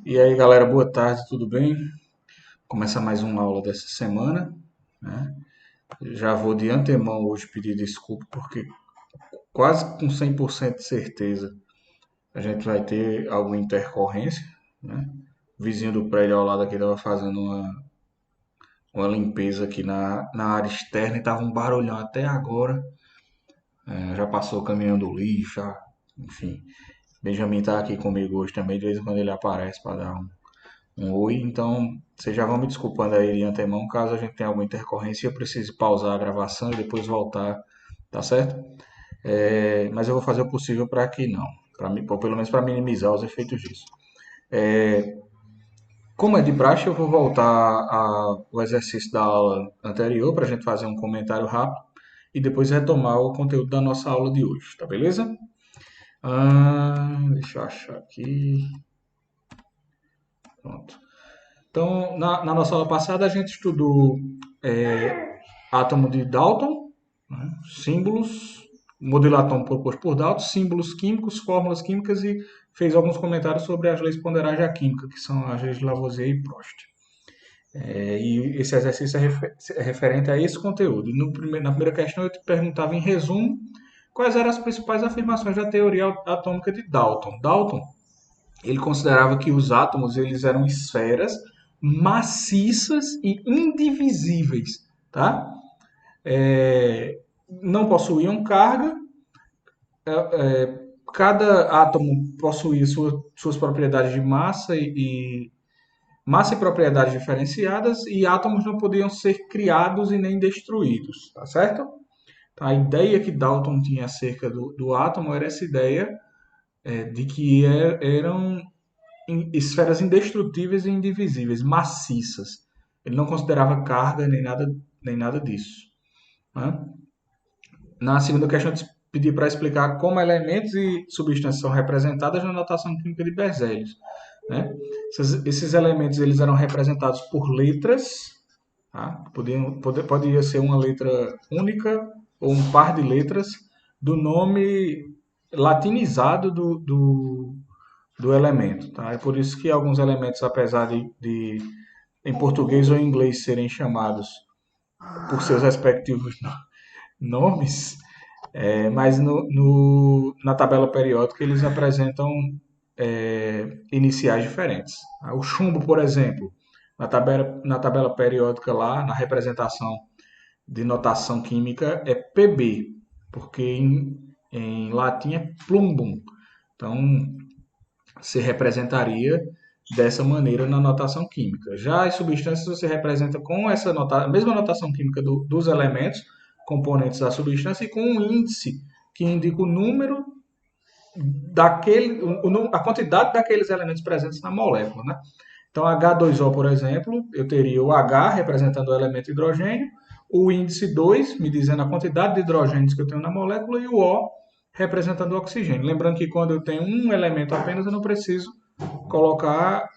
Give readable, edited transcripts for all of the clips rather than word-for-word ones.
E aí, galera, boa tarde, tudo bem? Começa mais uma aula dessa semana, né? Já vou de antemão hoje pedir desculpa, porque quase com 100% de certeza a gente vai ter alguma intercorrência, né? O vizinho do prédio ao lado aqui estava fazendo uma limpeza aqui na área externa e estava um barulhão até agora. Já passou o caminhão do lixo, enfim. Benjamin está aqui comigo hoje também, de vez em quando ele aparece para dar um oi, então vocês já vão me desculpando aí de antemão caso a gente tenha alguma intercorrência e eu precise pausar a gravação e depois voltar, tá certo? Mas eu vou fazer o possível para que não, ou pelo menos para minimizar os efeitos disso. Como é de praxe, eu vou voltar ao exercício da aula anterior para a gente fazer um comentário rápido e depois retomar o conteúdo da nossa aula de hoje, tá beleza? Deixa eu achar aqui. Pronto. Então, na nossa aula passada, a gente estudou átomo de Dalton, né, símbolos, modelo atômico proposto por Dalton, símbolos químicos, fórmulas químicas e fez alguns comentários sobre as leis ponderais da química, que são as leis de Lavoisier e Prost. E esse exercício é referente a esse conteúdo. Na primeira questão, eu te perguntava, em resumo, quais eram as principais afirmações da teoria atômica de Dalton. Dalton, ele considerava que os átomos eles eram esferas maciças e indivisíveis, tá? Não possuíam carga, cada átomo possuía suas propriedades de massa e propriedades diferenciadas, e átomos não podiam ser criados e nem destruídos, tá certo? Então, a ideia que Dalton tinha acerca do átomo era essa ideia de que eram esferas indestrutíveis e indivisíveis, maciças. Ele não considerava carga nem nada disso, né? Na segunda questão, eu pedi para explicar como elementos e substâncias são representadas na notação química de Berzelius, né? Esses elementos eles eram representados por letras, tá? Podia ser uma letra única ou um par de letras do nome latinizado do elemento. Tá? É por isso que alguns elementos, apesar de em português ou em inglês serem chamados por seus respectivos nomes, mas na tabela periódica eles apresentam iniciais diferentes. O chumbo, por exemplo, na tabela periódica lá, na representação de notação química, é Pb, porque em latim é plumbum. Então, se representaria dessa maneira na notação química. Já as substâncias você representa com a mesma notação química dos elementos, componentes da substância, e com um índice que indica o número a quantidade daqueles elementos presentes na molécula, né? Então, H2O, por exemplo, eu teria o H representando o elemento hidrogênio, o índice 2 me dizendo a quantidade de hidrogênios que eu tenho na molécula, e o O representando o oxigênio. Lembrando que quando eu tenho um elemento apenas, eu não preciso colocar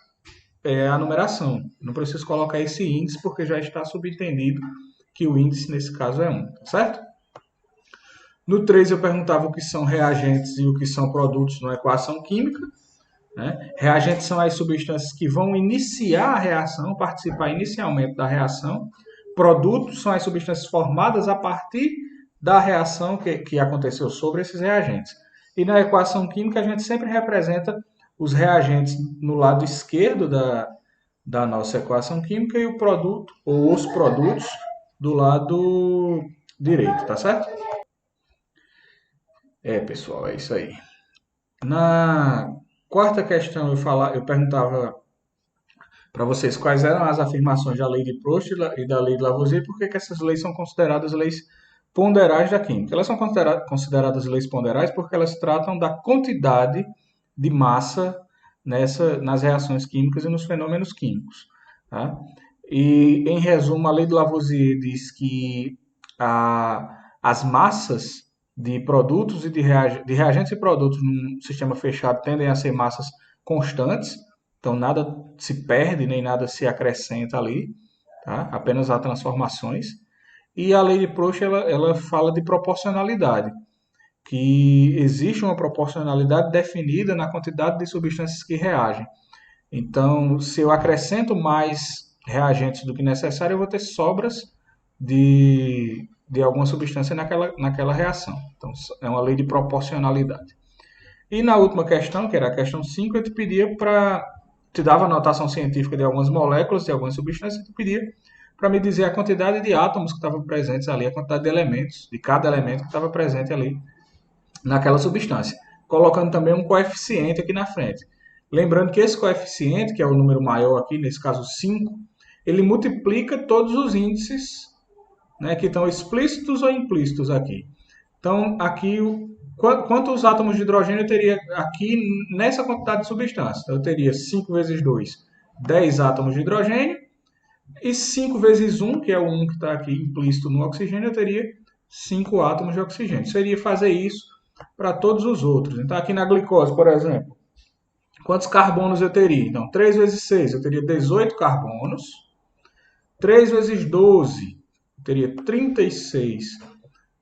a numeração. Não preciso colocar esse índice, porque já está subentendido que o índice, nesse caso, é 1, tá certo? No 3 eu perguntava o que são reagentes e o que são produtos numa equação química. Né? Reagentes são as substâncias que vão iniciar a reação, participar inicialmente da reação. Produtos são as substâncias formadas a partir da reação que aconteceu sobre esses reagentes. E na equação química a gente sempre representa os reagentes no lado esquerdo da nossa equação química e o produto ou os produtos do lado direito, tá certo? Pessoal, é isso aí. Na quarta questão eu perguntava para vocês quais eram as afirmações da lei de Proust e da lei de Lavoisier, por que essas leis são consideradas leis ponderais da química. Elas são consideradas leis ponderais porque elas tratam da quantidade de massa nas reações químicas e nos fenômenos químicos. Tá? E, em resumo, a lei de Lavoisier diz que as massas de produtos e de reagentes e produtos num sistema fechado tendem a ser massas constantes, então nada se perde nem nada se acrescenta ali, tá? Apenas há transformações. E a lei de Proust ela fala de proporcionalidade, que existe uma proporcionalidade definida na quantidade de substâncias que reagem. Então, se eu acrescento mais reagentes do que necessário, eu vou ter sobras de alguma substância naquela reação. Então, é uma lei de proporcionalidade. E na última questão, que era a questão 5, eu te pedia para... Te dava a notação científica de algumas moléculas, de algumas substâncias, e te pedia para me dizer a quantidade de átomos que estavam presentes ali, a quantidade de elementos, de cada elemento que estava presente ali naquela substância, colocando também um coeficiente aqui na frente. Lembrando que esse coeficiente, que é o número maior aqui, nesse caso 5, ele multiplica todos os índices, né, que estão explícitos ou implícitos aqui. Então, aqui, quantos átomos de hidrogênio eu teria aqui nessa quantidade de substância? Então, eu teria 5 vezes 2, 10 átomos de hidrogênio, e 5 vezes 1, que é o 1 que está aqui implícito no oxigênio, eu teria 5 átomos de oxigênio. Seria fazer isso para todos os outros. Então, aqui na glicose, por exemplo, quantos carbonos eu teria? Então, 3 vezes 6, eu teria 18 carbonos. 3 vezes 12, eu teria 36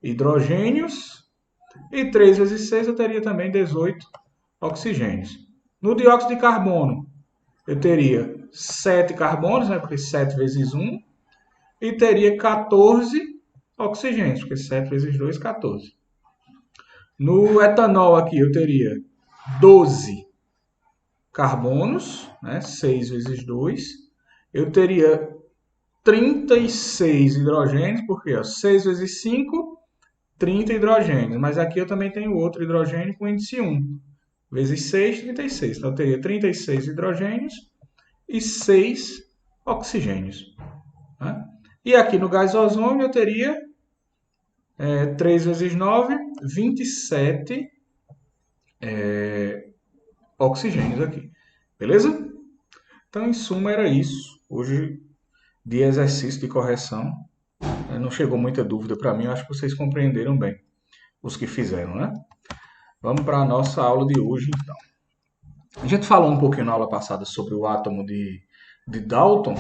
hidrogênios. E 3 vezes 6, eu teria também 18 oxigênios. No dióxido de carbono, eu teria 7 carbonos, né, porque 7 vezes 1, e teria 14 oxigênios, porque 7 vezes 2, 14. No etanol aqui eu teria 12 carbonos, né, 6 vezes 2. Eu teria 36 hidrogênios, porque ó, 6 vezes 5, 30 hidrogênios. Mas aqui eu também tenho outro hidrogênio com índice 1. Vezes 6, 36. Então eu teria 36 hidrogênios e 6 oxigênios. Né? E aqui no gás ozônio eu teria 3 vezes 9, 27 oxigênios aqui. Beleza? Então, em suma, era isso. Hoje, de exercício de correção. Não chegou muita dúvida para mim. Eu acho que vocês compreenderam bem os que fizeram, né? Vamos para a nossa aula de hoje, então. A gente falou um pouquinho na aula passada sobre o átomo de Dalton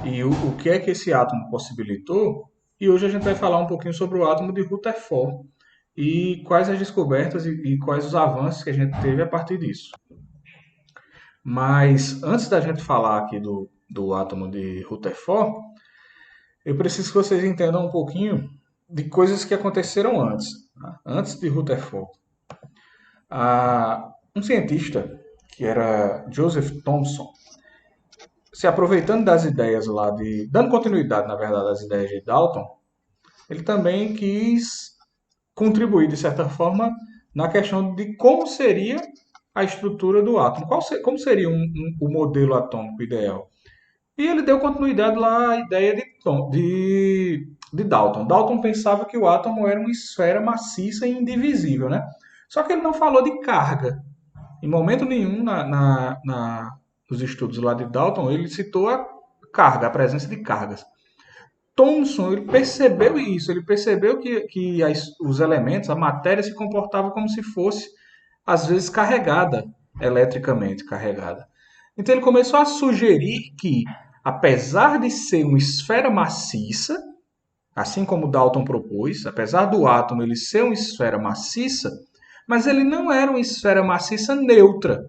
e o que é que esse átomo possibilitou. E hoje a gente vai falar um pouquinho sobre o átomo de Rutherford e quais as descobertas e quais os avanços que a gente teve a partir disso. Mas antes da gente falar aqui do átomo de Rutherford, eu preciso que vocês entendam um pouquinho de coisas que aconteceram antes, tá? Antes de Rutherford. Um cientista, que era Joseph Thomson, se aproveitando das ideias lá dando continuidade, na verdade, às ideias de Dalton, ele também quis contribuir, de certa forma, na questão de como seria a estrutura do átomo, como seria o modelo atômico ideal. E ele deu continuidade lá à ideia de Dalton. Dalton pensava que o átomo era uma esfera maciça e indivisível, né? Só que ele não falou de carga. Em momento nenhum nos estudos lá de Dalton, ele citou a carga, a presença de cargas. Thomson ele percebeu isso, ele percebeu que os elementos, a matéria se comportava como se fosse, às vezes, carregada, eletricamente carregada. Então ele começou a sugerir que, apesar de ser uma esfera maciça, assim como Dalton propôs, apesar do átomo ele ser uma esfera maciça, mas ele não era uma esfera maciça neutra,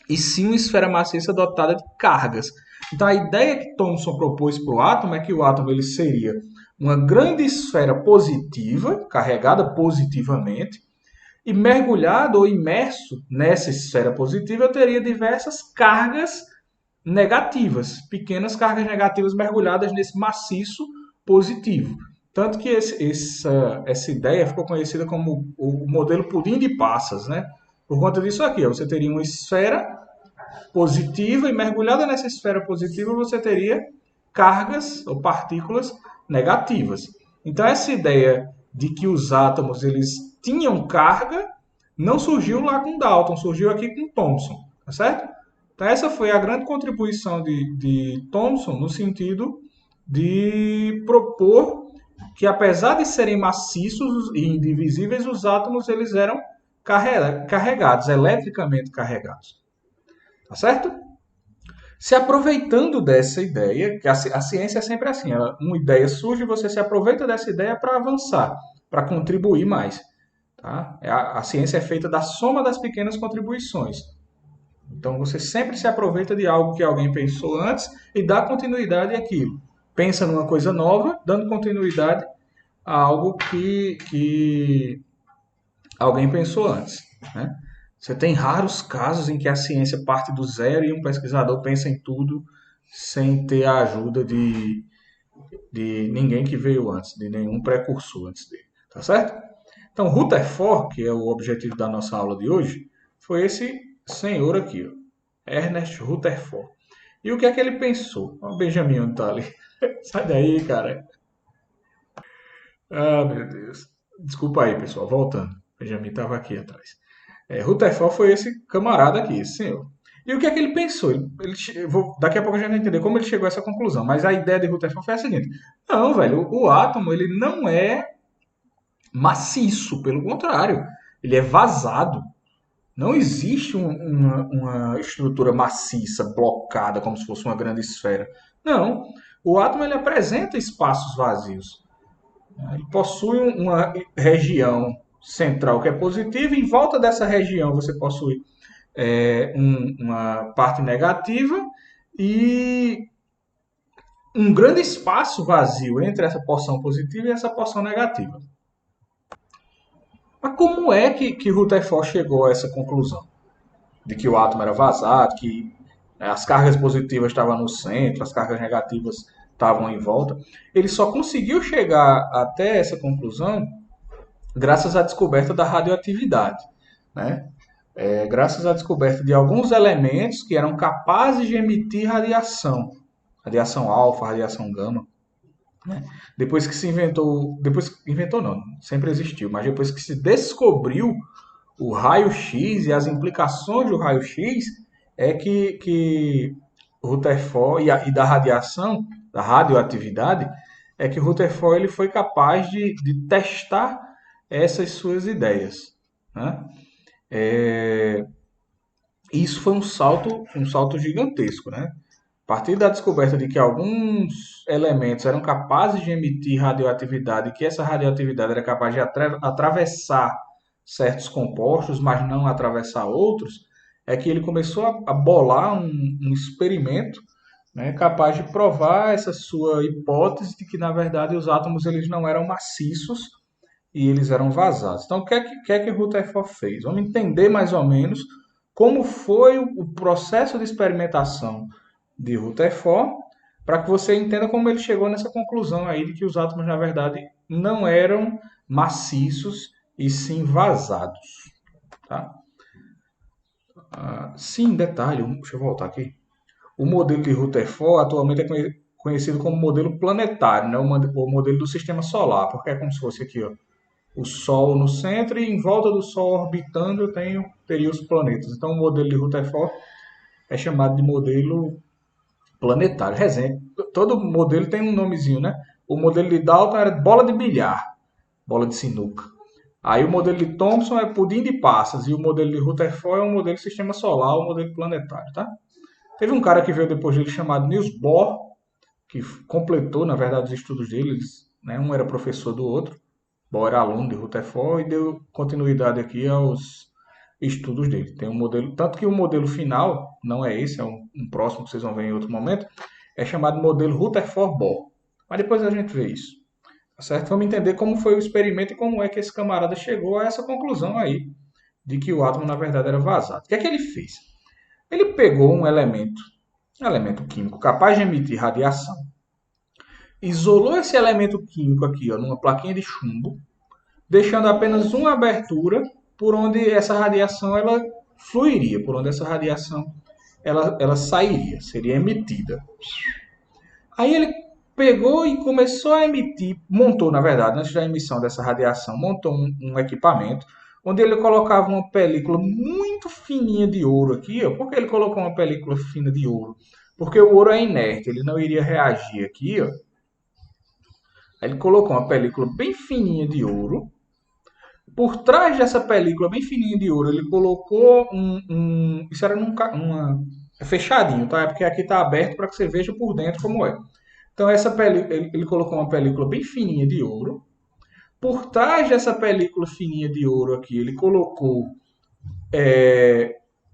e sim uma esfera maciça dotada de cargas. Então a ideia que Thomson propôs para o átomo é que o átomo ele seria uma grande esfera positiva, carregada positivamente, e mergulhado ou imerso nessa esfera positiva eu teria diversas cargas negativas, pequenas cargas negativas mergulhadas nesse maciço positivo. Tanto que essa ideia ficou conhecida como o modelo pudim de passas, né? Por conta disso aqui, você teria uma esfera positiva e mergulhada nessa esfera positiva você teria cargas ou partículas negativas. Então essa ideia de que os átomos eles tinham carga não surgiu lá com Dalton, surgiu aqui com Thomson, tá certo? Então essa foi a grande contribuição de Thomson no sentido de propor que apesar de serem maciços e indivisíveis, os átomos eles eram carregados, eletricamente carregados. Tá certo? Se aproveitando dessa ideia, que a ciência é sempre assim, uma ideia surge e você se aproveita dessa ideia para avançar, para contribuir mais. Tá? A ciência é feita da soma das pequenas contribuições. Então você sempre se aproveita de algo que alguém pensou antes e dá continuidade àquilo. Pensa numa coisa nova, dando continuidade a algo que alguém pensou antes. Né? Você tem raros casos em que a ciência parte do zero e um pesquisador pensa em tudo sem ter a ajuda de ninguém que veio antes, de nenhum precursor antes dele. Tá certo? Então, Rutherford, que é o objetivo da nossa aula de hoje, foi esse senhor aqui, ó, Ernest Rutherford. E o que é que ele pensou? O Benjamin onde tá ali. Sai daí, cara. Ah, meu Deus. Desculpa aí, pessoal. Voltando. Benjamin estava aqui atrás. Rutherford foi esse camarada aqui, esse senhor. E o que é que ele pensou? Daqui a pouco a gente vai entender como ele chegou a essa conclusão. Mas a ideia de Rutherford foi a seguinte: não, velho, o átomo ele não é maciço, pelo contrário, ele é vazado. Não existe uma estrutura maciça, blocada, como se fosse uma grande esfera. Não. O átomo ele apresenta espaços vazios. Ele possui uma região central que é positiva, e em volta dessa região você possui uma parte negativa e um grande espaço vazio entre essa porção positiva e essa porção negativa. Mas como é que Rutherford chegou a essa conclusão? De que o átomo era vazado, que as cargas positivas estavam no centro, as cargas negativas estavam em volta. Ele só conseguiu chegar até essa conclusão graças à descoberta da radioatividade, né? Graças à descoberta de alguns elementos que eram capazes de emitir radiação, radiação alfa, radiação gama. Né? Depois que se inventou, depois inventou não, sempre existiu, mas depois que se descobriu o raio-x e as implicações do raio-x, é que Rutherford e da radiação, da radioatividade, é que Rutherford ele foi capaz de testar essas suas ideias. Né? Isso foi um salto gigantesco. Né? A partir da descoberta de que alguns elementos eram capazes de emitir radioatividade, que essa radioatividade era capaz de atravessar certos compostos, mas não atravessar outros, é que ele começou a bolar um experimento, né, capaz de provar essa sua hipótese de que, na verdade, os átomos eles não eram maciços e eles eram vazados. Então, o que é que Rutherford fez? Vamos entender mais ou menos como foi o processo de experimentação de Rutherford, para que você entenda como ele chegou nessa conclusão aí de que os átomos, na verdade, não eram maciços e sim vazados. Tá? Sim, detalhe, deixa eu voltar aqui. O modelo de Rutherford atualmente é conhecido como modelo planetário, né? O modelo do sistema solar, porque é como se fosse aqui, ó, o Sol no centro e em volta do Sol orbitando teria os planetas. Então o modelo de Rutherford é chamado de modelo planetário. Resenha. Todo modelo tem um nomezinho, né? O modelo de Dalton era bola de bilhar, bola de sinuca. Aí o modelo de Thomson é pudim de passas e o modelo de Rutherford é um modelo de sistema solar, um modelo planetário, tá? Teve um cara que veio depois dele chamado Niels Bohr, que completou, na verdade, os estudos deles, né? Um era professor do outro. Bohr era aluno de Rutherford e deu continuidade aqui aos estudos dele. Tem um modelo, tanto que o modelo final, não é esse, é um próximo que vocês vão ver em outro momento, é chamado modelo Rutherford-Bohr. Mas depois a gente vê isso. Tá certo? Vamos entender como foi o experimento e como é que esse camarada chegou a essa conclusão aí, de que o átomo na verdade era vazado. O que é que ele fez? Ele pegou um elemento químico capaz de emitir radiação, isolou esse elemento químico aqui, ó, numa plaquinha de chumbo, deixando apenas uma abertura por onde essa radiação ela fluiria, por onde essa radiação ela sairia, seria emitida. Aí ele pegou e começou a emitir, montou, na verdade, antes da emissão dessa radiação, montou um equipamento onde ele colocava uma película muito fininha de ouro aqui. Ó. Por que ele colocou uma película fina de ouro? Porque o ouro é inerte, ele não iria reagir aqui. Ó. Aí ele colocou uma película bem fininha de ouro. Por trás dessa película bem fininha de ouro, ele colocou isso era é fechadinho, tá? É porque aqui está aberto para que você veja por dentro como é. Então essa película, ele colocou uma película bem fininha de ouro. Por trás dessa película fininha de ouro aqui, ele colocou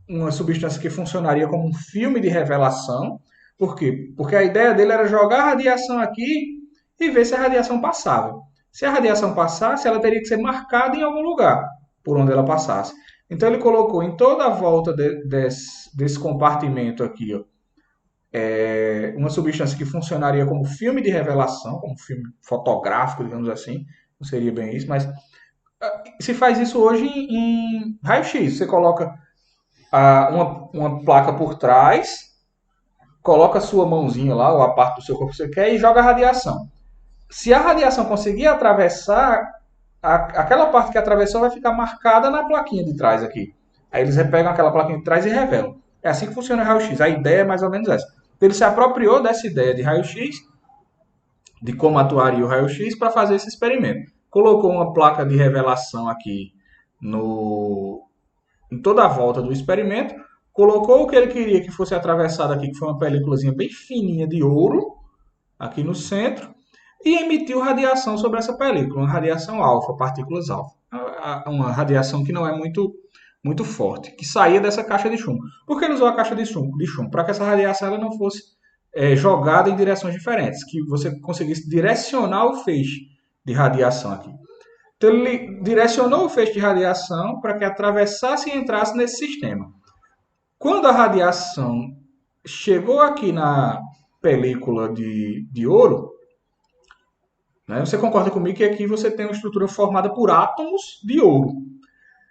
uma substância que funcionaria como um filme de revelação. Por quê? Porque a ideia dele era jogar a radiação aqui e ver se a radiação passava. Se a radiação passasse, ela teria que ser marcada em algum lugar por onde ela passasse. Então ele colocou em toda a volta desse compartimento aqui, ó, uma substância que funcionaria como filme de revelação, como filme fotográfico, digamos assim. Não seria bem isso, mas se faz isso hoje em raio-x. Você coloca uma placa por trás, coloca a sua mãozinha lá, ou a parte do seu corpo que você quer, e joga a radiação. Se a radiação conseguir atravessar, aquela parte que atravessou vai ficar marcada na plaquinha de trás aqui. Aí eles pegam aquela plaquinha de trás e revelam. É assim que funciona o raio-x. A ideia é mais ou menos essa. Ele se apropriou dessa ideia de raio-x, de como atuaria o raio-x, para fazer esse experimento. Colocou uma placa de revelação aqui em toda a volta do experimento, colocou o que ele queria que fosse atravessado aqui, que foi uma películazinha bem fininha de ouro, aqui no centro, e emitiu radiação sobre essa película, uma radiação alfa, partículas alfa. Uma radiação que não é muito forte, que saía dessa caixa de chumbo. Por que ele usou a caixa de chumbo? Para que essa radiação ela não fosse jogada em direções diferentes, que você conseguisse direcionar o feixe de radiação aqui. Então ele direcionou o feixe de radiação para que atravessasse e entrasse nesse sistema. Quando a radiação chegou aqui na película de ouro, né, você concorda comigo que aqui você tem uma estrutura formada por átomos de ouro.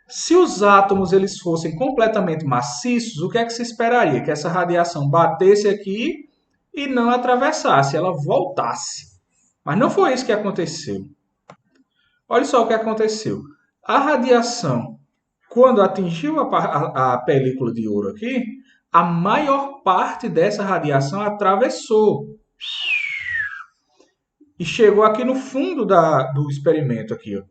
Se os átomos eles fossem completamente maciços, o que é que se esperaria? Que essa radiação batesse aqui e não atravessasse, ela voltasse. Mas não foi isso que aconteceu. Olha só o que aconteceu. A radiação, quando atingiu a película de ouro aqui, a maior parte dessa radiação atravessou e chegou aqui no fundo do experimento aqui, ó.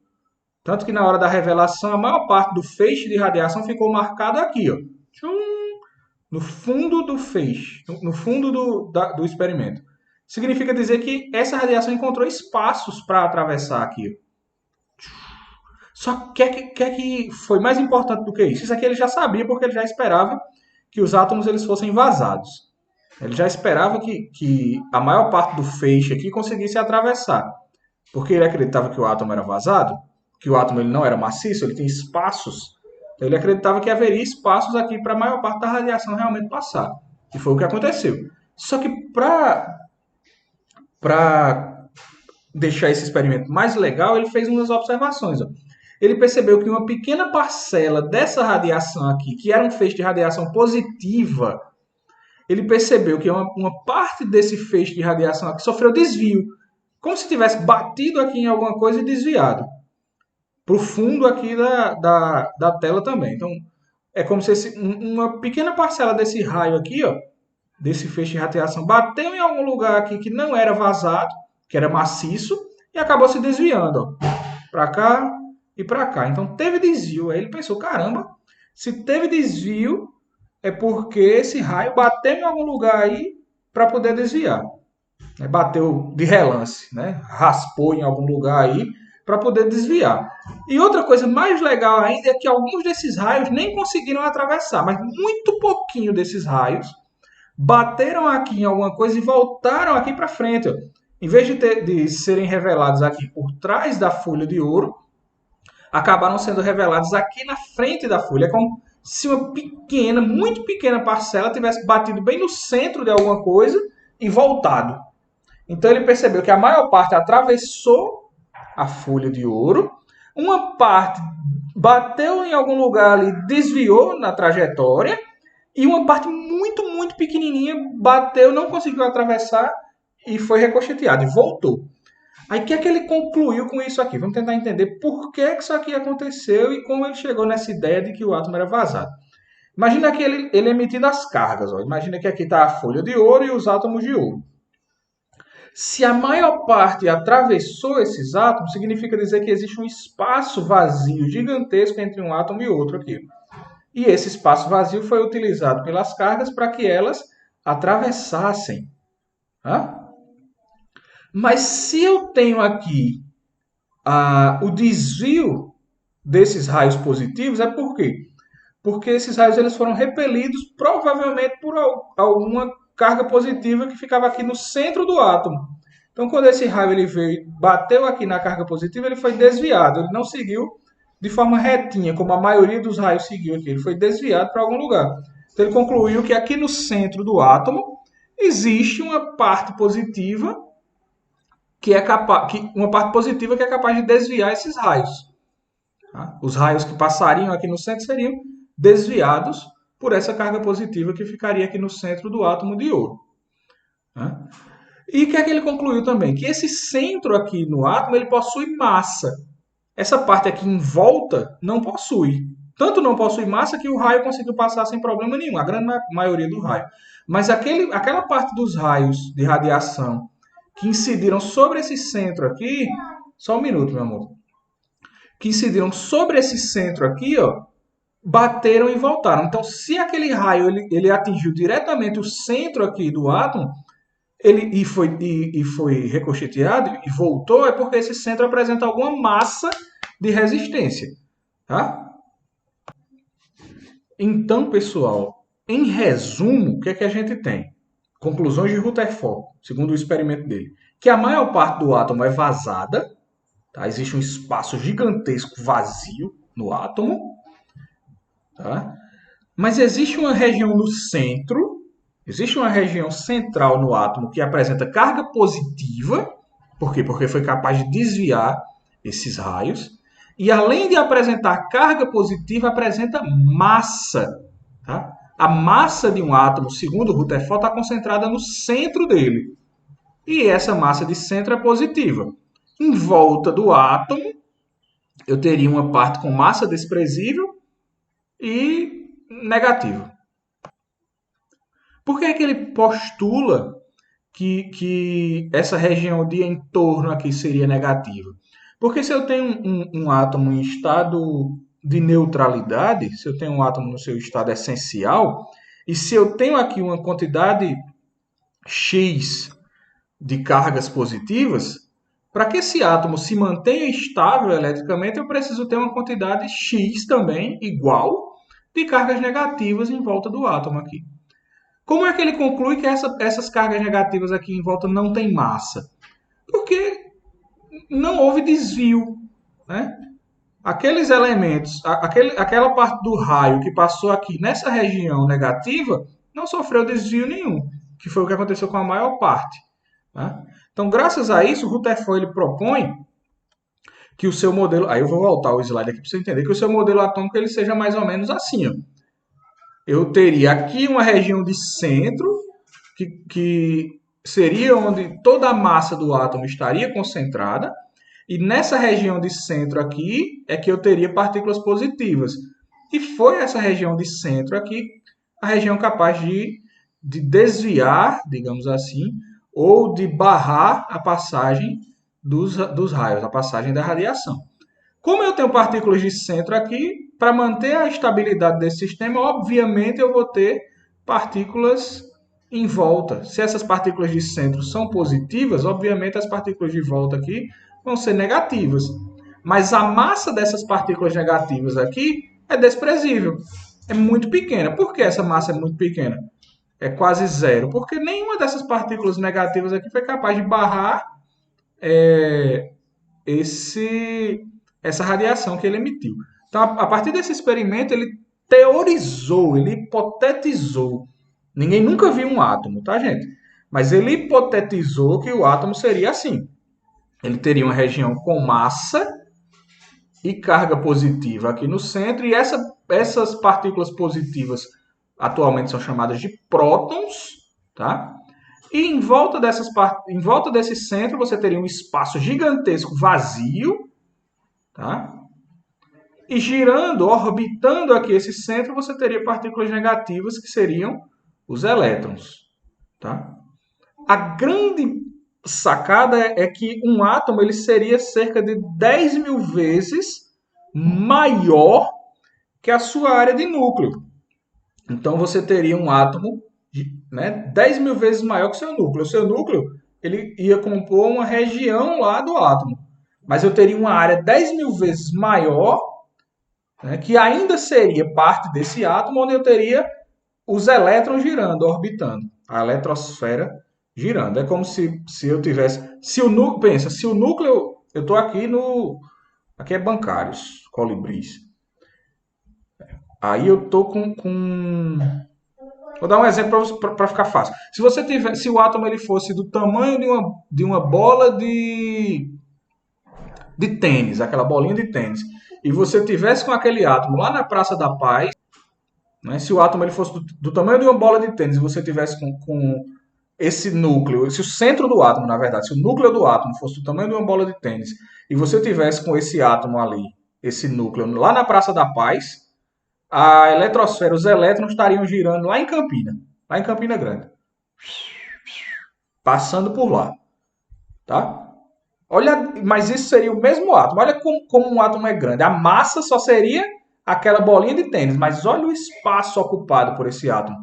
Tanto que na hora da revelação, a maior parte do feixe de radiação ficou marcado aqui, ó, no fundo do feixe, no fundo do experimento. Significa dizer que essa radiação encontrou espaços para atravessar aqui. Só que que foi mais importante do que isso? Isso aqui ele já sabia porque ele já esperava que os átomos eles fossem vazados. Ele já esperava que a maior parte do feixe aqui conseguisse atravessar. Porque ele acreditava que o átomo era vazado, que o átomo ele não era maciço, ele tinha espaços. Então ele acreditava que haveria espaços aqui para a maior parte da radiação realmente passar. E foi o que aconteceu. Só que para deixar esse experimento mais legal, ele fez umas observações. Ó. Ele percebeu que uma pequena parcela dessa radiação aqui, que era um feixe de radiação positiva, ele percebeu que uma parte desse feixe de radiação aqui sofreu desvio, como se tivesse batido aqui em alguma coisa e desviado para o fundo aqui da tela também. Então, é como se uma pequena parcela desse raio aqui, ó, desse feixe de radiação, bateu em algum lugar aqui que não era vazado, que era maciço, e acabou se desviando, para cá e para cá. Então, teve desvio. Aí ele pensou, caramba, se teve desvio, é porque esse raio bateu em algum lugar aí para poder desviar. Bateu de relance, né? Raspou em algum lugar aí para poder desviar. E outra coisa mais legal ainda é que alguns desses raios nem conseguiram atravessar, mas muito pouquinho desses raios bateram aqui em alguma coisa e voltaram aqui para frente. Ó. Em vez de serem revelados aqui por trás da folha de ouro, acabaram sendo revelados aqui na frente da folha. É como se uma pequena, muito pequena parcela tivesse batido bem no centro de alguma coisa e voltado. Então ele percebeu que a maior parte atravessou a folha de ouro, uma parte bateu em algum lugar ali, desviou na trajetória, e uma parte muito, muito pequenininha bateu, não conseguiu atravessar e foi ricocheteado e voltou. Aí o que é que ele concluiu com isso aqui? Vamos tentar entender por que isso aqui aconteceu e como ele chegou nessa ideia de que o átomo era vazado. Imagina que ele emitindo as cargas. Ó. Imagina que aqui está a folha de ouro e os átomos de ouro. Se a maior parte atravessou esses átomos, significa dizer que existe um espaço vazio gigantesco entre um átomo e outro aqui. E esse espaço vazio foi utilizado pelas cargas para que elas atravessassem. Hã? Mas se eu tenho aqui o desvio desses raios positivos, é por quê? porque esses raios eles foram repelidos provavelmente por alguma carga positiva que ficava aqui no centro do átomo. Então, quando esse raio ele veio, bateu aqui na carga positiva, ele foi desviado, ele não seguiu de forma retinha, como a maioria dos raios seguiu aqui, ele foi desviado para algum lugar. Então, ele concluiu que aqui no centro do átomo existe uma parte positiva que é capaz, uma parte positiva que é capaz de desviar esses raios. Tá? Os raios que passariam aqui no centro seriam desviados por essa carga positiva que ficaria aqui no centro do átomo de ouro. Tá? E o que é que ele concluiu também? Que esse centro aqui no átomo ele possui massa. Essa parte aqui em volta não possui. Tanto não possui massa que o raio conseguiu passar sem problema nenhum, a grande maioria do raio. Mas aquela parte dos raios de radiação que incidiram sobre esse centro aqui, só um minuto, meu amor, que incidiram sobre esse centro aqui, ó, bateram e voltaram. Então, se aquele raio ele atingiu diretamente o centro aqui do átomo, ele foi ricocheteado e voltou, é porque esse centro apresenta alguma massa de resistência. Tá? Então, pessoal, em resumo, o que é que a gente tem? Conclusões de Rutherford, segundo o experimento dele, que a maior parte do átomo é vazada, tá? Existe um espaço gigantesco vazio no átomo, tá? Mas existe uma região no centro, existe uma região central no átomo que apresenta carga positiva. Por quê? Porque foi capaz de desviar esses raios. E além de apresentar carga positiva, apresenta massa. Tá? A massa de um átomo, segundo Rutherford, está concentrada no centro dele. E essa massa de centro é positiva. Em volta do átomo, eu teria uma parte com massa desprezível e negativa. Por que é que ele postula que essa região de entorno aqui seria negativa? Porque se eu tenho um átomo em estado de neutralidade, se eu tenho um átomo no seu estado essencial, e se eu tenho aqui uma quantidade X de cargas positivas, para que esse átomo se mantenha estável eletricamente, eu preciso ter uma quantidade X também, igual, de cargas negativas em volta do átomo aqui. Como é que ele conclui que essas cargas negativas aqui em volta não têm massa? Porque não houve desvio. Né? Aqueles elementos, aquela parte do raio que passou aqui nessa região negativa, não sofreu desvio nenhum, que foi o que aconteceu com a maior parte. Né? Então, graças a isso, o Rutherford ele propõe que o seu modelo... Aí eu vou voltar o slide aqui para você entender que o seu modelo atômico ele seja mais ou menos assim. Ó. Eu teria aqui uma região de centro, que seria onde toda a massa do átomo estaria concentrada, e nessa região de centro aqui é que eu teria partículas positivas. E foi essa região de centro aqui a região capaz de desviar, digamos assim, ou de barrar a passagem dos raios, a passagem da radiação. Como eu tenho partículas de centro aqui, para manter a estabilidade desse sistema, obviamente eu vou ter partículas em volta. Se essas partículas de centro são positivas, obviamente as partículas de volta aqui vão ser negativas. Mas a massa dessas partículas negativas aqui é desprezível. É muito pequena. Por que essa massa é muito pequena? É quase zero. Porque nenhuma dessas partículas negativas aqui foi capaz de barrar essa radiação que ele emitiu. Então, a partir desse experimento, ele teorizou, ele hipotetizou. Ninguém nunca viu um átomo, tá, gente? Mas ele hipotetizou que o átomo seria assim. Ele teria uma região com massa e carga positiva aqui no centro, e essas partículas positivas atualmente são chamadas de prótons, tá? E em volta desse centro você teria um espaço gigantesco vazio, tá? E girando, orbitando aqui esse centro, você teria partículas negativas que seriam os elétrons, tá? A grande sacada é que um átomo ele seria cerca de 10 mil vezes maior que a sua área de núcleo. Então você teria um átomo 10 mil vezes maior que o seu núcleo. O seu núcleo ele ia compor uma região lá do átomo. Mas eu teria uma área 10 mil vezes maior né, que ainda seria parte desse átomo, onde eu teria os elétrons girando, orbitando, a eletrosfera girando. É como se eu tivesse, se o núcleo, pensa, se o núcleo, eu estou aqui no, aqui é bancários, colibris. Aí eu tô vou dar um exemplo para ficar fácil. Se você tiver, se o átomo ele fosse do tamanho de uma bola de tênis, aquela bolinha de tênis, e você tivesse com aquele átomo lá na Praça da Paz, né, se o átomo ele fosse do tamanho de uma bola de tênis e você tivesse com esse núcleo, se o centro do átomo, na verdade, se o núcleo do átomo fosse do tamanho de uma bola de tênis e você tivesse com esse átomo ali, esse núcleo lá na Praça da Paz, a eletrosfera, os elétrons estariam girando lá em Campina Grande, passando por lá, tá? Olha, mas isso seria o mesmo átomo. Olha como um átomo é grande. A massa só seria aquela bolinha de tênis, mas olha o espaço ocupado por esse átomo.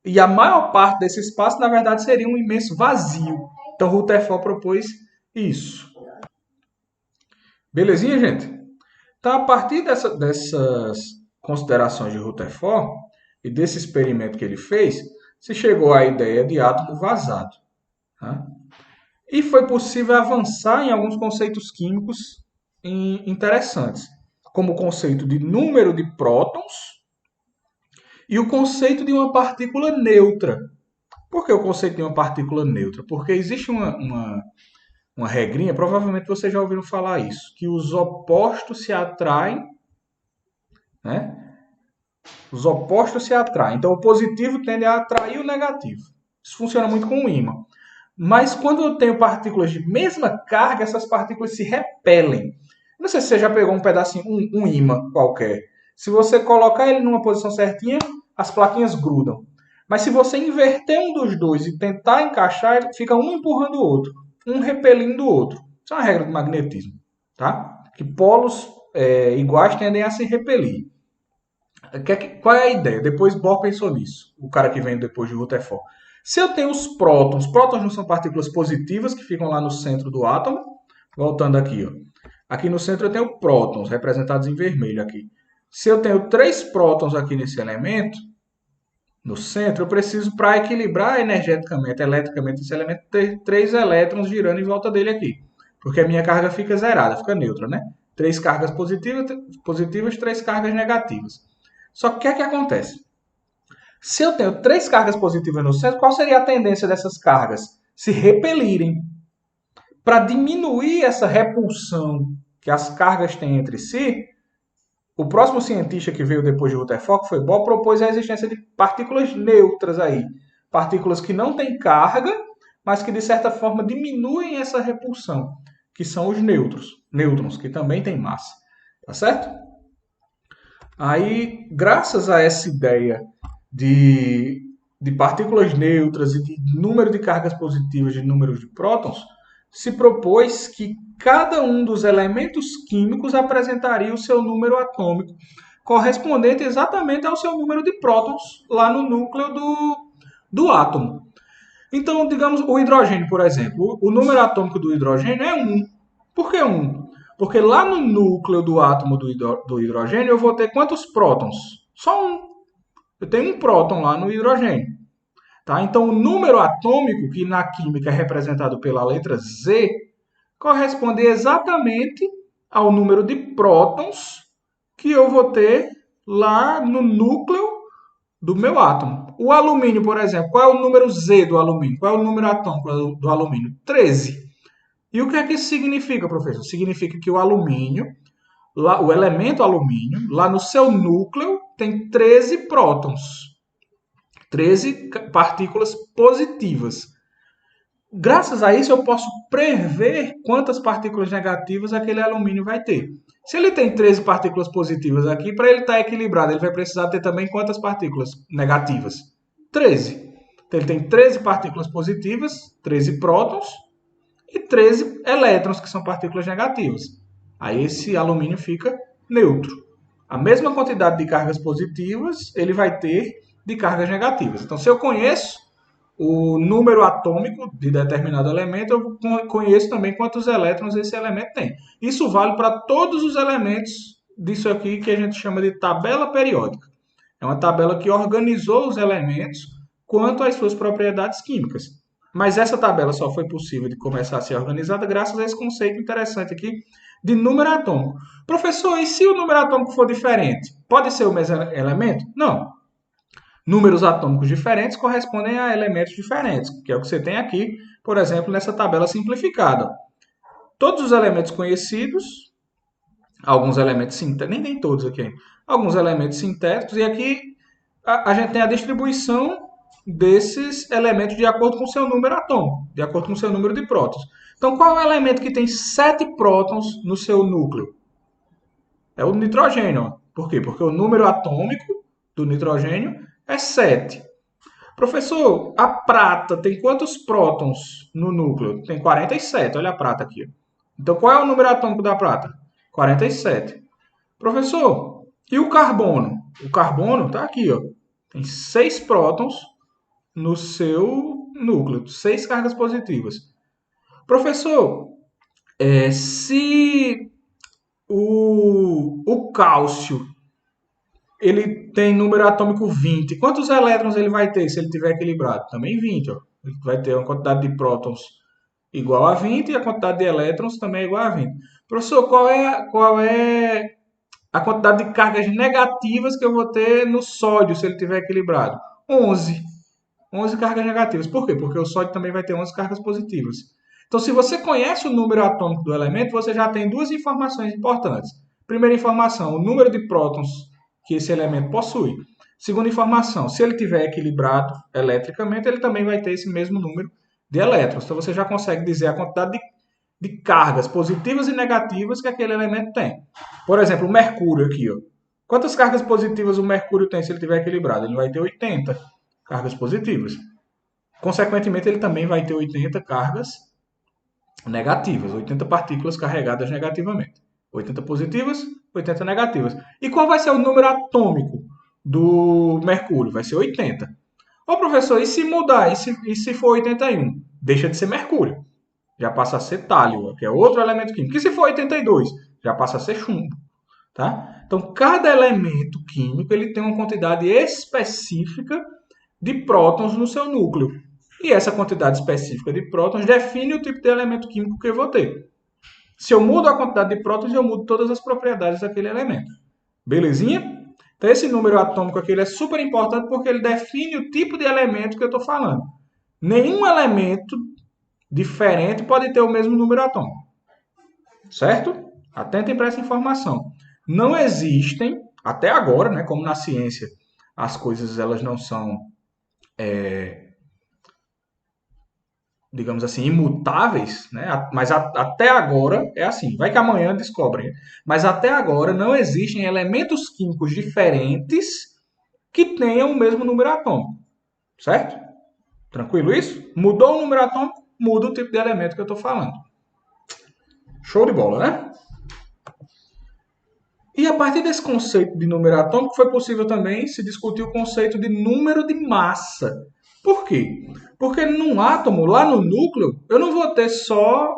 E a maior parte desse espaço, na verdade, seria um imenso vazio. Então, Rutherford propôs isso. Belezinha, gente? Então, a partir dessas considerações de Rutherford e desse experimento que ele fez, se chegou à ideia de átomo vazado. Tá? E foi possível avançar em alguns conceitos químicos interessantes, como o conceito de número de prótons e o conceito de uma partícula neutra. Por que o conceito de uma partícula neutra? Porque existe uma regrinha, provavelmente vocês já ouviram falar isso, que os opostos se atraem, né? Os opostos se atraem. Então, o positivo tende a atrair o negativo. Isso funciona muito com o ímã. Mas quando eu tenho partículas de mesma carga, essas partículas se repelem. Não sei se você já pegou um pedacinho, um ímã qualquer. Se você colocar ele numa posição certinha, as plaquinhas grudam. Mas se você inverter um dos dois e tentar encaixar, fica um empurrando o outro, um repelindo o outro. Isso é uma regra do magnetismo, tá? Que polos iguais tendem a se repelir. Qual é a ideia? Depois Bohr pensou nisso, o cara que vem depois de Rutherford. Se eu tenho os prótons não são partículas positivas que ficam lá no centro do átomo. Voltando aqui, ó. Aqui no centro eu tenho prótons, representados em vermelho aqui. Se eu tenho 3 prótons aqui nesse elemento, no centro, eu preciso, para equilibrar energeticamente, eletricamente, esse elemento, ter 3 elétrons girando em volta dele aqui. Porque a minha carga fica zerada, fica neutra, né? 3 cargas positivas, 3 cargas negativas. Só que o que é que acontece? Se eu tenho 3 cargas positivas no centro, qual seria a tendência dessas cargas? Se repelirem. Para diminuir essa repulsão que as cargas têm entre si, o próximo cientista que veio depois de Rutherford, que foi Bohr, propôs a existência de partículas neutras aí. Partículas que não têm carga, mas que de certa forma diminuem essa repulsão, que são os nêutrons, que também têm massa. Tá certo? Aí, graças a essa ideia de partículas neutras e de número de cargas positivas e número de prótons, se propôs que cada um dos elementos químicos apresentaria o seu número atômico, correspondente exatamente ao seu número de prótons lá no núcleo do átomo. Então, digamos, o hidrogênio, por exemplo, o número atômico do hidrogênio é 1. Por que 1? Porque lá no núcleo do átomo do hidrogênio eu vou ter quantos prótons? Só um. Eu tenho um próton lá no hidrogênio. Tá? Então, o número atômico, que na química é representado pela letra Z, corresponde exatamente ao número de prótons que eu vou ter lá no núcleo do meu átomo. O alumínio, por exemplo, qual é o número Z do alumínio? Qual é o número atômico do alumínio? 13. E o que é que isso significa, professor? Significa que o alumínio, lá, o elemento alumínio, lá no seu núcleo, tem 13 prótons. 13 partículas positivas. Graças a isso, eu posso prever quantas partículas negativas aquele alumínio vai ter. Se ele tem 13 partículas positivas aqui, para ele estar equilibrado, ele vai precisar ter também quantas partículas negativas? 13. Então, ele tem 13 partículas positivas, 13 prótons, e 13 elétrons, que são partículas negativas. Aí esse alumínio fica neutro. A mesma quantidade de cargas positivas ele vai ter de cargas negativas. Então, se eu conheço o número atômico de determinado elemento, eu conheço também quantos elétrons esse elemento tem. Isso vale para todos os elementos disso aqui que a gente chama de tabela periódica. É uma tabela que organizou os elementos quanto às suas propriedades químicas. Mas essa tabela só foi possível de começar a ser organizada graças a esse conceito interessante aqui de número atômico. Professor, e se o número atômico for diferente? Pode ser o mesmo elemento? Não. Números atômicos diferentes correspondem a elementos diferentes, que é o que você tem aqui, por exemplo, nessa tabela simplificada. Todos os elementos conhecidos, alguns elementos sintéticos, nem todos aqui, alguns elementos sintéticos, e aqui a gente tem a distribuição desses elementos de acordo com o seu número atômico, de acordo com o seu número de prótons. Então, qual é o elemento que tem 7 prótons no seu núcleo? É o nitrogênio. Por quê? Porque o número atômico do nitrogênio é 7. Professor, a prata tem quantos prótons no núcleo? Tem 47. Olha a prata aqui. Então, qual é o número atômico da prata? 47. Professor, e o carbono? O carbono está aqui, ó. Tem 6 prótons no seu núcleo, 6 cargas positivas. Professor, se o cálcio ele tem número atômico 20, quantos elétrons ele vai ter se ele estiver equilibrado? Também 20. Ó. Ele vai ter uma quantidade de prótons igual a 20 e a quantidade de elétrons também é igual a 20. Professor, qual é a quantidade de cargas negativas que eu vou ter no sódio se ele estiver equilibrado? 11. 11 cargas negativas. Por quê? Porque o sódio também vai ter 11 cargas positivas. Então, se você conhece o número atômico do elemento, você já tem duas informações importantes. Primeira informação, o número de prótons que esse elemento possui. Segunda informação, se ele estiver equilibrado eletricamente, ele também vai ter esse mesmo número de elétrons. Então, você já consegue dizer a quantidade de cargas positivas e negativas que aquele elemento tem. Por exemplo, o mercúrio aqui. Ó. Quantas cargas positivas o mercúrio tem se ele estiver equilibrado? Ele vai ter 80 cargas positivas. Consequentemente, ele também vai ter 80 cargas negativas, 80 partículas carregadas negativamente. 80 positivas, 80 negativas. E qual vai ser o número atômico do mercúrio? Vai ser 80. Ô professor, e se mudar? E se for 81? Deixa de ser mercúrio. Já passa a ser tálio, que é outro elemento químico. E se for 82? Já passa a ser chumbo. Tá? Então, cada elemento químico ele tem uma quantidade específica de prótons no seu núcleo. E essa quantidade específica de prótons define o tipo de elemento químico que eu vou ter. Se eu mudo a quantidade de prótons, eu mudo todas as propriedades daquele elemento. Belezinha? Então, esse número atômico aqui ele é super importante porque ele define o tipo de elemento que eu estou falando. Nenhum elemento diferente pode ter o mesmo número atômico. Certo? Atentem para essa informação. Não existem, até agora, né, como na ciência, as coisas elas não são, digamos assim, imutáveis, né? Mas até agora é assim. Vai que amanhã descobrem. Mas até agora não existem elementos químicos diferentes que tenham o mesmo número atômico. Certo? Tranquilo isso? Mudou o número atômico, muda o tipo de elemento que eu estou falando. Show de bola, né? E a partir desse conceito de número atômico foi possível também se discutir o conceito de número de massa. Por quê? Porque num átomo, lá no núcleo, eu não vou ter só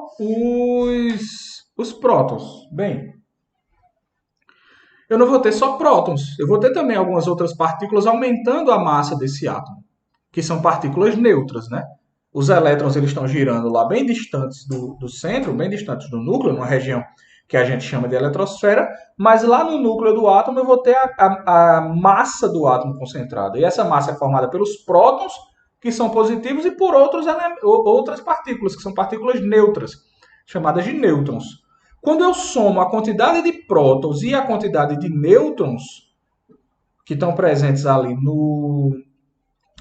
os prótons. Bem, eu não vou ter só prótons. Eu vou ter também algumas outras partículas aumentando a massa desse átomo, que são partículas neutras, né? Os elétrons eles estão girando lá bem distantes do centro, bem distantes do núcleo, numa região que a gente chama de eletrosfera, mas lá no núcleo do átomo eu vou ter a massa do átomo concentrada. E essa massa é formada pelos prótons, que são positivos, e por outras partículas, que são partículas neutras, chamadas de nêutrons. Quando eu somo a quantidade de prótons e a quantidade de nêutrons que estão presentes ali no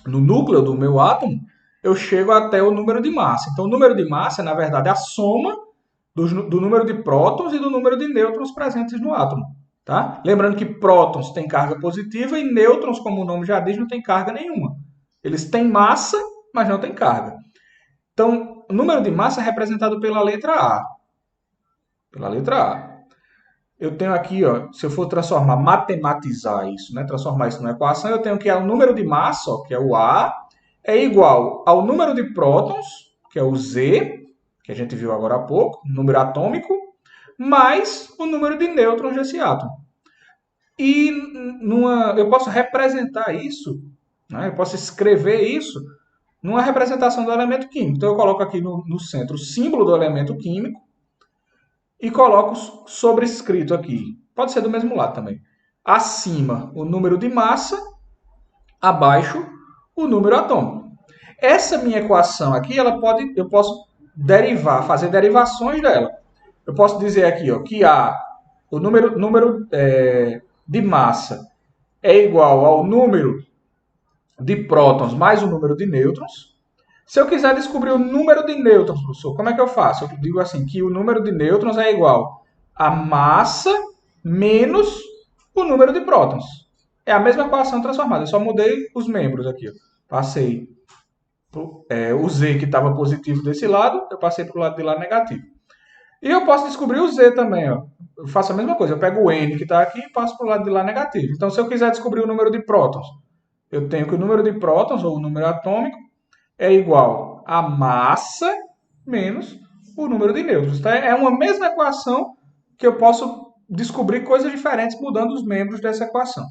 núcleo do meu átomo, eu chego até o número de massa. Então, o número de massa é, na verdade, a soma do número de prótons e do número de nêutrons presentes no átomo. Tá? Lembrando que prótons têm carga positiva e nêutrons, como o nome já diz, não têm carga nenhuma. Eles têm massa, mas não têm carga. Então, o número de massa é representado pela letra A. Pela letra A. Eu tenho aqui, ó, se eu for transformar, matematizar isso, né, transformar isso numa equação, eu tenho que o número de massa, ó, que é o A, é igual ao número de prótons, que é o Z, que a gente viu agora há pouco, número atômico, mais o número de nêutrons desse átomo. E eu posso representar isso, né? Eu posso escrever isso numa representação do elemento químico. Então eu coloco aqui no centro o símbolo do elemento químico e coloco sobrescrito aqui. Pode ser do mesmo lado também. Acima o número de massa, abaixo o número atômico. Essa minha equação aqui, eu posso derivar, fazer derivações dela. Eu posso dizer aqui, ó, que o número de massa é igual ao número de prótons mais o número de nêutrons. Se eu quiser descobrir o número de nêutrons, professor, como é que eu faço? Eu digo assim, que o número de nêutrons é igual a massa menos o número de prótons. É a mesma equação transformada, eu só mudei os membros aqui. Ó. Passei o Z que estava positivo desse lado, eu passei para o lado de lá negativo. E eu posso descobrir o Z também. Ó. Eu faço a mesma coisa, eu pego o N que está aqui e passo para o lado de lá negativo. Então, se eu quiser descobrir o número de prótons, eu tenho que o número de prótons, ou o número atômico, é igual a massa menos o número de nêutrons. Então, é uma mesma equação que eu posso descobrir coisas diferentes mudando os membros dessa equação. O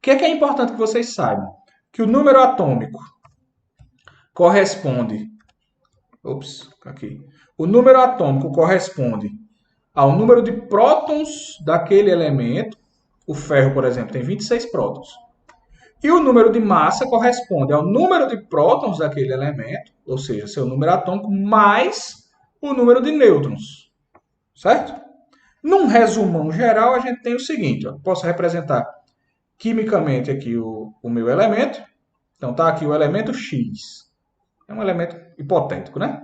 que é importante que vocês saibam? Que o número atômico corresponde... aqui. O número atômico corresponde ao número de prótons daquele elemento. O ferro, por exemplo, tem 26 prótons. E o número de massa corresponde ao número de prótons daquele elemento, ou seja, seu número atômico, mais o número de nêutrons. Certo? Num resumão geral, a gente tem o seguinte. Ó, posso representar quimicamente aqui o meu elemento. Então, está aqui o elemento X. É um elemento hipotético, né?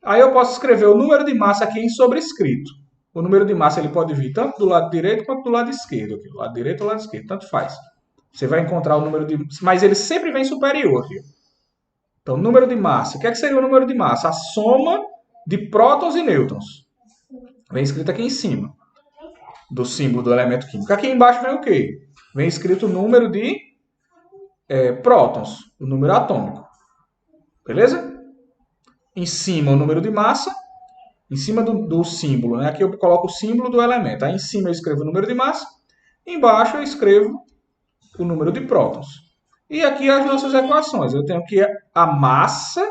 Aí eu posso escrever o número de massa aqui em sobrescrito. O número de massa ele pode vir tanto do lado direito quanto do lado esquerdo. Aqui. Do lado direito ou do lado esquerdo, tanto faz. Você vai encontrar o número de... Mas ele sempre vem superior. Viu? Então, número de massa. O que seria o número de massa? A soma de prótons e nêutrons. Vem escrito aqui em cima do símbolo do elemento químico. Aqui embaixo vem o quê? Vem escrito o número de prótons, o número atômico. Beleza? Em cima o número de massa. Em cima do símbolo. Né? Aqui eu coloco o símbolo do elemento. Aí em cima eu escrevo o número de massa. Embaixo eu escrevo o número de prótons. E aqui as nossas equações. Eu tenho que a massa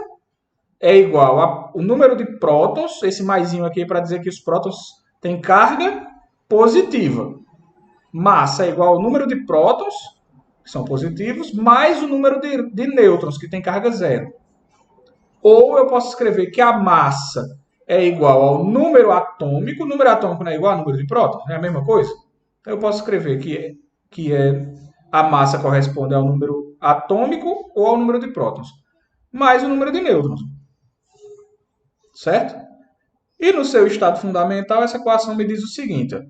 é igual ao número de prótons, esse maisinho aqui para dizer que os prótons têm carga positiva. Massa é igual ao número de prótons, que são positivos, mais o número de nêutrons, que tem carga zero. Ou eu posso escrever que a massa é igual ao número atômico. O número atômico não é igual ao número de prótons? É a mesma coisa? Então eu posso escrever que a massa corresponde ao número atômico ou ao número de prótons, mais o número de nêutrons. Certo? E no seu estado fundamental, essa equação me diz o seguinte, ó,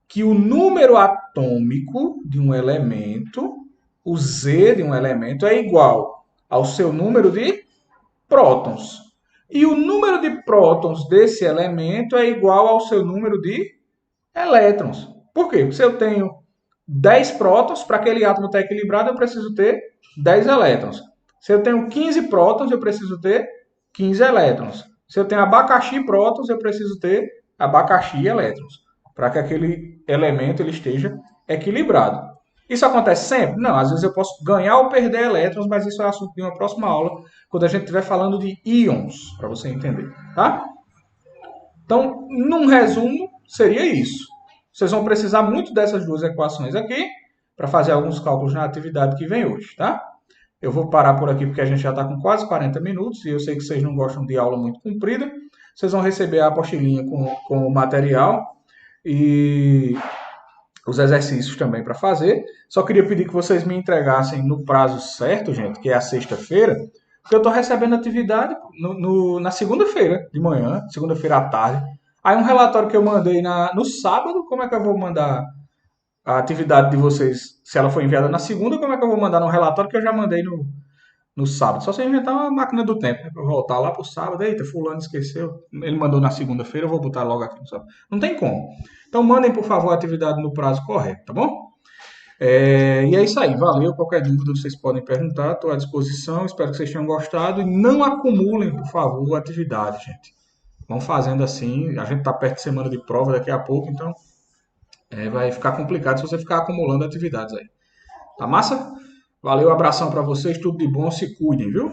que o número atômico de um elemento, o Z de um elemento, é igual ao seu número de prótons. E o número de prótons desse elemento é igual ao seu número de elétrons. Por quê? Porque se eu tenho 10 prótons, para aquele átomo estar equilibrado, eu preciso ter 10 elétrons. Se eu tenho 15 prótons, eu preciso ter 15 elétrons. Se eu tenho abacaxi prótons, eu preciso ter abacaxi elétrons. Para que aquele elemento ele esteja equilibrado. Isso acontece sempre? Não, às vezes eu posso ganhar ou perder elétrons, mas isso é assunto de uma próxima aula, quando a gente estiver falando de íons, para você entender. Tá? Então, num resumo, seria isso. Vocês vão precisar muito dessas duas equações aqui para fazer alguns cálculos na atividade que vem hoje, tá? Eu vou parar por aqui porque a gente já está com quase 40 minutos e eu sei que vocês não gostam de aula muito comprida. Vocês vão receber a apostilinha com o material e os exercícios também para fazer. Só queria pedir que vocês me entregassem no prazo certo, gente, que é a sexta-feira, porque eu estou recebendo atividade na segunda-feira de manhã, segunda-feira à tarde. Aí um relatório que eu mandei no sábado, como é que eu vou mandar a atividade de vocês, se ela foi enviada na segunda, como é que eu vou mandar no relatório que eu já mandei no sábado? Só se eu inventar uma máquina do tempo, né? Para voltar lá para o sábado, eita, fulano esqueceu, ele mandou na segunda-feira, eu vou botar logo aqui no sábado. Não tem como. Então mandem, por favor, a atividade no prazo correto, tá bom? E é isso aí, valeu. Qualquer dúvida vocês podem perguntar, estou à disposição, espero que vocês tenham gostado e não acumulem, por favor, a atividade, gente. Vão fazendo assim, a gente está perto de semana de prova daqui a pouco, então Vai ficar complicado se você ficar acumulando atividades aí. Tá massa? Valeu, abração para vocês, tudo de bom, se cuidem, viu?